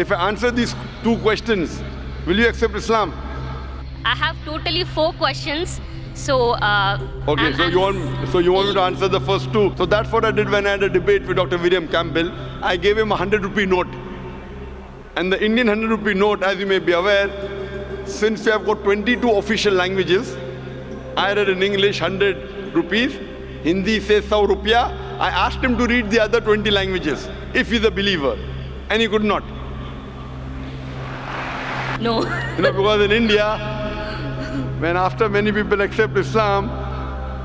If I answer these 2 questions, will you accept Islam? I have totally 4 questions. So, Okay, so you want me to answer the first 2. So that's what I did when I had a debate with Dr. William Campbell. I gave him a 100 rupee note. And the Indian 100 rupee note, as you may be aware, since we have got 22 official languages, I read in English 100 rupees, Hindi says 100 rupiah. I asked him to read the other 20 languages, if he's a believer. And he could not. no. Because in India, when after many people accept Islam,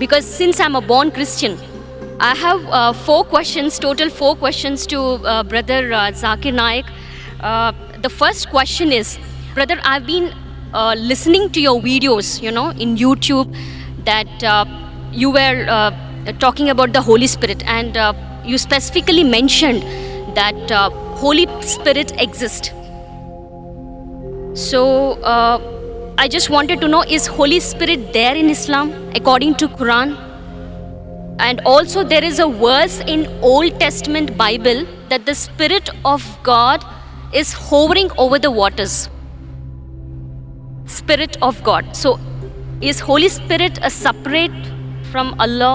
because since I'm a born Christian, I have 4 questions, total 4 questions to brother Zakir Naik. The first question is, brother, I've been listening to your videos, in YouTube, that you were talking about the Holy Spirit, and you specifically mentioned that Holy Spirit exists. So I just wanted to know, is Holy Spirit there in Islam according to Quran? And also there is a verse in Old Testament Bible that the Spirit of God is hovering over the waters. Spirit of God. So is Holy Spirit a separate from Allah?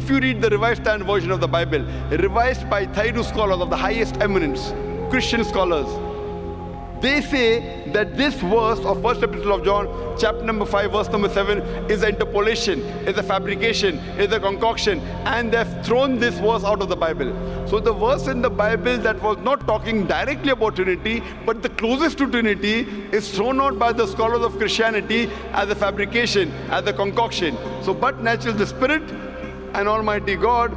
If you read the revised standard version of the Bible, revised by Thayru scholars of the highest eminence, Christian scholars, They say that this verse of first epistle of John, chapter number 5, verse number 7, is an interpolation, is a fabrication, is a concoction, and they've thrown this verse out of the Bible. So the verse in the Bible that was not talking directly about Trinity, but the closest to Trinity, is thrown out by the scholars of Christianity as a fabrication, as a concoction. So but natural the Spirit and Almighty God.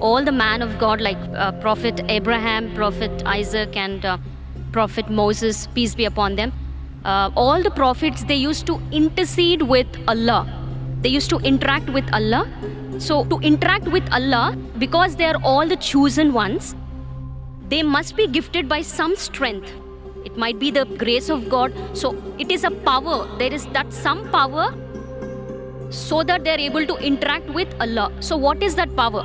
all the man of God like Prophet Abraham, Prophet Isaac and Prophet Moses, peace be upon them, all the prophets, they used to intercede with Allah. They used to interact with Allah. So to interact with Allah, because they are all the chosen ones, they must be gifted by some strength. It might be the grace of God. So it is a power. There is that some power so that they are able to interact with Allah. So what is that power?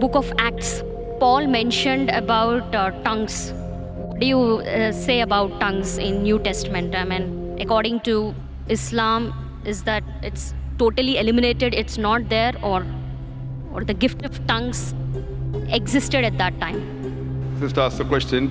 Book of Acts, Paul mentioned about tongues. What do you say about tongues in New Testament? I mean, according to Islam, is that it's totally eliminated? It's not there, or the gift of tongues existed at that time? Sister asked the question.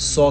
100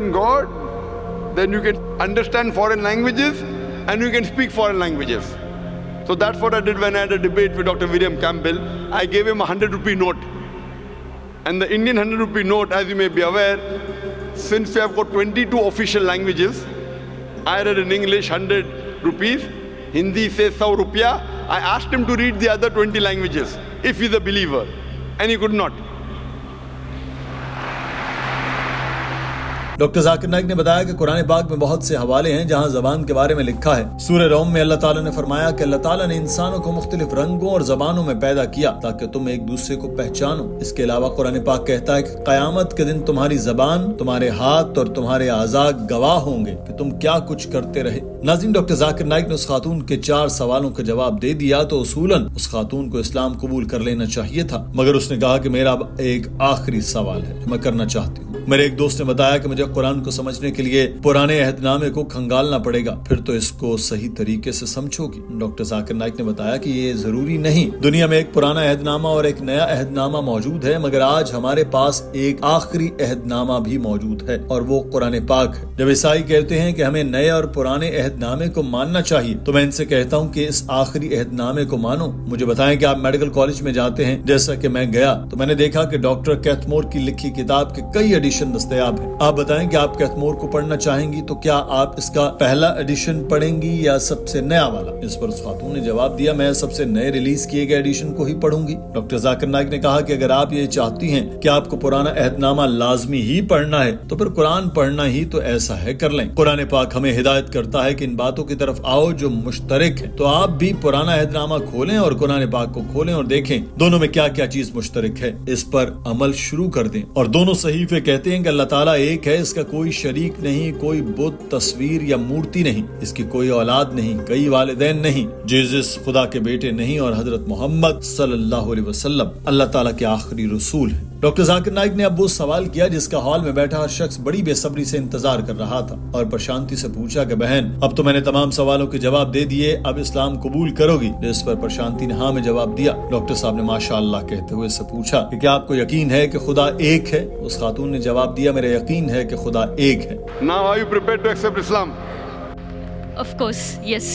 in God, then you can understand foreign languages and you can speak foreign languages. So that's what I did when I had a debate with Dr. William Campbell. I gave him a 100 rupee note. And the Indian 100 rupee note, as you may be aware, since we have got 22 official languages, I read in English 100 rupees, Hindi says 100 rupiah. I asked him to read the other 20 languages if he's a believer, and he could not. Doctor Zakir Naik نے بتایا کہ قرآن پاک میں بہت سے حوالے ہیں جہاں زبان کے بارے میں لکھا ہے۔ سورہ روم میں اللہ تعالیٰ نے فرمایا کہ اللہ تعالیٰ نے انسانوں کو مختلف رنگوں اور زبانوں میں پیدا کیا تاکہ تم ایک دوسرے کو پہچانو۔ اس کے علاوہ قرآن پاک کہتا ہے کہ قیامت کے دن تمہاری زبان، تمہارے ہاتھ اور تمہارے اعضاء گواہ ہوں گے کہ تم کیا کچھ کرتے رہے۔ ناظرین، ڈاکٹر ذاکر نائک نے اس خاتون کے 4 سوالوں کا جواب دے دیا تو اصولاً اس خاتون کو اسلام قبول کر لینا چاہیے تھا، مگر اس نے کہا کہ میرا اب ایک آخری سوال ہے جو میں کرنا چاہتی ہوں۔ میرے ایک دوست نے بتایا کہ مجھے قرآن کو سمجھنے کے لیے پرانے عہد نامے کو کھنگالنا پڑے گا، پھر تو اس کو صحیح طریقے سے سمجھو گی۔ ڈاکٹر ذاکر نائک نے بتایا کہ یہ ضروری نہیں، دنیا میں ایک پرانا عہد نامہ اور ایک نیا عہد نامہ موجود ہے، مگر آج ہمارے پاس ایک آخری عہد نامہ بھی موجود ہے اور وہ قرآن پاک ہے۔ جب عیسائی کہتے ہیں کہ ہمیں نئے اور پرانے عہد نامے کو ماننا چاہیے تو میں ان سے کہتا ہوں کہ اس آخری عہد نامے کو مانو۔ مجھے بتائیں کہ آپ میڈیکل کالج میں جاتے ہیں، جیسا کہ میں گیا تو میں نے دیکھا کہ ڈاکٹر کیتھمور کی لکھی کتاب کے کئی ایڈیشن دستیاب ہیں۔ آپ بتائیں کہ آپ کیتھمور کو پڑھنا چاہیں گی تو کیا آپ اس کا پہلا ایڈیشن پڑھیں گی یا سب سے نیا والا؟ اس پر اس خاتون نے جواب دیا، میں سب سے نئے ریلیز کیے گئے ایڈیشن کو ہی پڑھوں گی۔ ڈاکٹر ذاکر نائک نے کہا کہ اگر آپ یہ چاہتی ہیں کہ آپ کو پرانا عہد نامہ لازمی ہی پڑھنا ہے تو پھر قرآن پڑھنا ہی تو ایسا ہے کر لیں۔ قرآن پاک ہمیں ہدایت کرتا ہے کہ ان باتوں کی طرف آؤ جو مشترک ہے، تو آپ بھی پرانا عہد نامہ کھولیں اور قرآن پاک کو کھولیں اور دیکھیں دونوں میں کیا کیا چیز مشترک ہے، اس پر عمل شروع کر دیں۔ اور دونوں صحیفے کہتے ہیں کہ اللہ تعالیٰ ایک ہے، اس کا کوئی شریک نہیں، کوئی بت، تصویر یا مورتی نہیں، اس کی کوئی اولاد نہیں، کئی والدین نہیں، جیزس خدا کے بیٹے نہیں، اور حضرت محمد صلی اللہ علیہ وسلم اللہ تعالیٰ کے آخری رسول ہیں۔ ڈاکٹر ذاکر نائک نے اب وہ سوال کیا جس کا ہال میں بیٹھا ہر شخص بڑی بے صبری سے انتظار کر رہا تھا، اور پرشانتی سے پوچھا کہ بہن، اب تو میں نے تمام سوالوں کے جواب دے دیے، اب اسلام قبول کرو گی؟ جس پر پرشانتی نے ہاں میں جواب دیا۔ ڈاکٹر صاحب نے ماشاء اللہ کہتے ہوئے اس سے پوچھا کہ کیا آپ کو یقین ہے کہ خدا ایک ہے؟ اس خاتون نے جواب دیا، میرا یقین ہے کہ خدا ایک ہے۔ Now are you prepared to accept Islam? Of course, yes.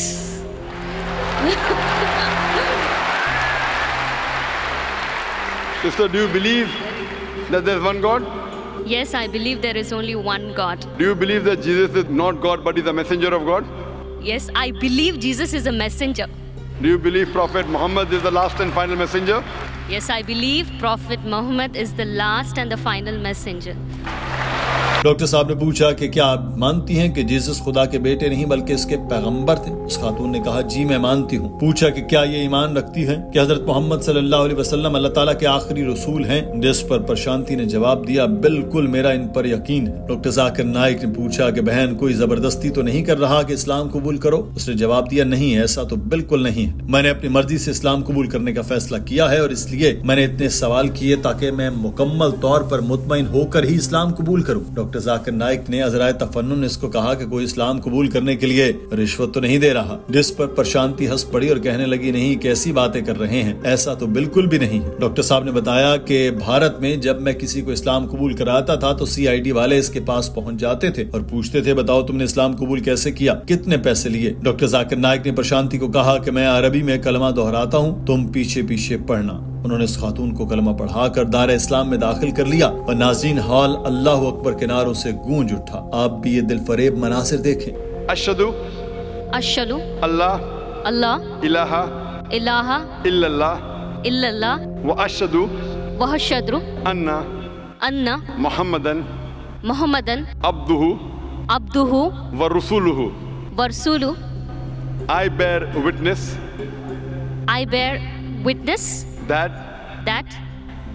Sister, do you believe that there is one God? Yes, I believe there is only one God. Do you believe that Jesus is not God but is a messenger of God? Yes, I believe Jesus is a messenger. Do you believe Prophet Muhammad is the last and final messenger? Yes, I believe Prophet Muhammad is the last and the final messenger. Doctor صاحب نے پوچھا کہ کیا آپ مانتی ہیں کہ Jesus خدا کے بیٹے نہیں بلکہ اس کے پیغمبر تھے؟ اس خاتون نے کہا جی میں مانتی ہوں۔ پوچھا کہ کیا یہ ایمان رکھتی ہیں کہ حضرت محمد صلی اللہ علیہ وسلم اللہ تعالیٰ کے آخری رسول ہیں؟ جس پر پرشانتی نے جواب دیا بالکل میرا ان پر یقین ہے۔ ڈاکٹر ذاکر نائک نے پوچھا کہ بہن کوئی زبردستی تو نہیں کر رہا کہ اسلام قبول کرو؟ اس نے جواب دیا نہیں، ایسا تو بالکل نہیں ہے، میں نے اپنی مرضی سے اسلام قبول کرنے کا فیصلہ کیا ہے اور اس لیے میں نے اتنے سوال کیے تاکہ میں مکمل طور پر مطمئن ہو کر ہی اسلام قبول کروں۔ ڈاکٹر ذاکر نائک نے عذرائے تفنن اس کو کہا کہ کوئی اسلام قبول کرنے کے لیے رشوت تو نہیں دے رہا؟ جس پر پرشانتی ہنس پڑی اور کہنے لگی نہیں، کیسی باتیں کر رہے ہیں، ایسا تو بالکل بھی نہیں ہے۔ ڈاکٹر صاحب نے بتایا کہ بھارت میں جب میں کسی کو اسلام قبول کراتا تھا تو CID والے اس کے پاس پہنچ جاتے تھے اور پوچھتے تھے بتاؤ تم نے اسلام قبول کیسے کیا، کتنے پیسے لیے؟ ڈاکٹر ذاکر نائک نے پرشانتی کو کہا کہ میں عربی میں کلمہ دہراتا ہوں، تم پیچھے پیچھے پڑھنا۔ انہوں نے اس خاتون کو کلمہ پڑھا کر دار اسلام میں داخل کر لیا اور ناظرین ہال اللہ اکبر کے نعروں سے گونج اٹھا۔ آپ بھی یہ دل فریب مناظر دیکھیں۔ اشہدو اشہدو اللہ الہ الہ الا اللہ الا اللہ واشہدو واشہدو ان محمدن عبدہ ورسولہ ورسولہ I bear witness that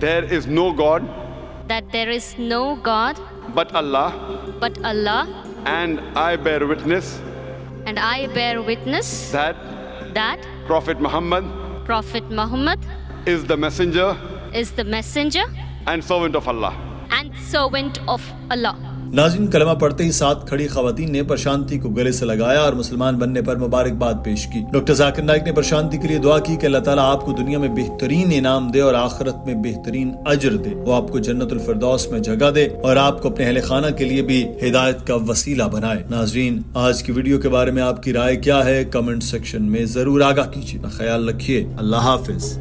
there is no God but Allah, and I bear witness that Prophet Muhammad is the messenger and servant of Allah. ناظرین کلمہ پڑھتے ہی ساتھ کھڑی خواتین نے پرشانتی کو گلے سے لگایا اور مسلمان بننے پر مبارکباد پیش کی۔ ڈاکٹر ذاکر نائک نے پرشانتی کے لیے دعا کی کہ اللہ تعالیٰ آپ کو دنیا میں بہترین انعام دے اور آخرت میں بہترین اجر دے، وہ آپ کو جنت الفردوس میں جگہ دے اور آپ کو اپنے اہل خانہ کے لیے بھی ہدایت کا وسیلہ بنائے۔ ناظرین آج کی ویڈیو کے بارے میں آپ کی رائے کیا ہے؟ کمنٹ سیکشن میں ضرور آگاہ کیجیے۔ خیال رکھیے، اللہ حافظ۔